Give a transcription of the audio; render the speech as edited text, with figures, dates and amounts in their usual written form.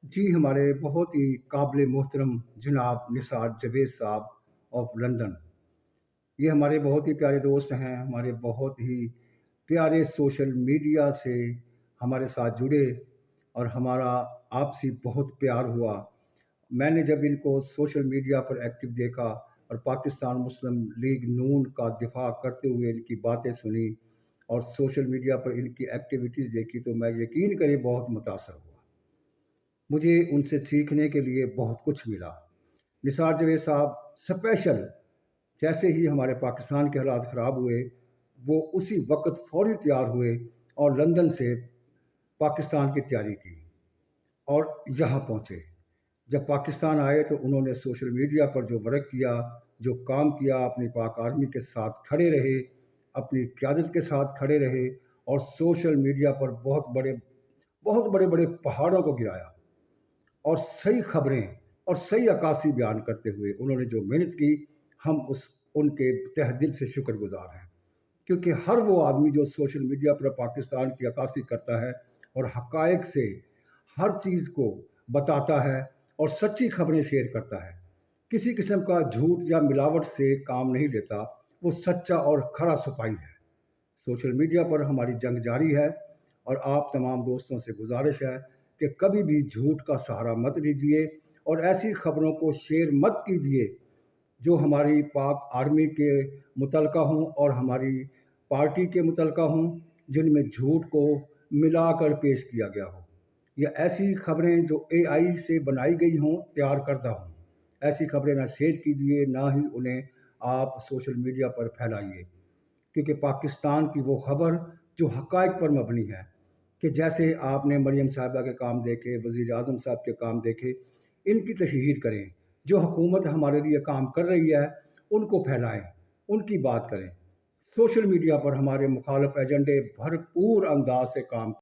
جی ہمارے بہت ہی قابل محترم جناب نثار جاوید صاحب آف لندن، یہ ہمارے بہت ہی پیارے دوست ہیں، ہمارے بہت ہی پیارے سوشل میڈیا سے ہمارے ساتھ جڑے اور ہمارا آپسی بہت پیار ہوا۔ میں نے جب ان کو سوشل میڈیا پر ایکٹیو دیکھا اور پاکستان مسلم لیگ نون کا دفاع کرتے ہوئے ان کی باتیں سنی اور سوشل میڈیا پر ان کی ایکٹیویٹیز دیکھی تو میں یقین کرے بہت متاثر ہوا۔ مجھے ان سے سیکھنے کے لیے بہت کچھ ملا۔ نثار جاوید صاحب اسپیشل جیسے ہی ہمارے پاکستان کے حالات خراب ہوئے، وہ اسی وقت فوری تیار ہوئے اور لندن سے پاکستان کی تیاری کی اور یہاں پہنچے۔ جب پاکستان آئے تو انہوں نے سوشل میڈیا پر جو ورک کیا، جو کام کیا، اپنی پاک آرمی کے ساتھ کھڑے رہے، اپنی قیادت کے ساتھ کھڑے رہے اور سوشل میڈیا پر بہت بڑے بڑے پہاڑوں کو گرایا اور صحیح خبریں اور صحیح عکاسی بیان کرتے ہوئے انہوں نے جو محنت کی، ہم ان کے تہ دل سے شکر گزار ہیں، کیونکہ ہر وہ آدمی جو سوشل میڈیا پر پاکستان کی عکاسی کرتا ہے اور حقائق سے ہر چیز کو بتاتا ہے اور سچی خبریں شیئر کرتا ہے، کسی قسم کا جھوٹ یا ملاوٹ سے کام نہیں لیتا، وہ سچا اور کھرا سپاہی ہے۔ سوشل میڈیا پر ہماری جنگ جاری ہے اور آپ تمام دوستوں سے گزارش ہے کہ کبھی بھی جھوٹ کا سہارا مت لیجیے اور ایسی خبروں کو شیئر مت کیجیے جو ہماری پاک آرمی کے متعلقہ ہوں اور ہماری پارٹی کے متعلقہ ہوں، جن میں جھوٹ کو ملا کر پیش کیا گیا ہو، یا ایسی خبریں جو اے آئی سے بنائی گئی ہوں، تیار کردہ ہوں۔ ایسی خبریں نہ شیئر کیجیے، نہ ہی انہیں آپ سوشل میڈیا پر پھیلائیے، کیونکہ پاکستان کی وہ خبر جو حقائق پر مبنی ہے، کہ جیسے آپ نے مریم صاحبہ کے کام دیکھے، وزیر اعظم صاحب کے کام دیکھے، ان کی تشہیر کریں، جو حکومت ہمارے لیے کام کر رہی ہے ان کو پھیلائیں، ان کی بات کریں۔ سوشل میڈیا پر ہمارے مخالف ایجنڈے بھرپور انداز سے کام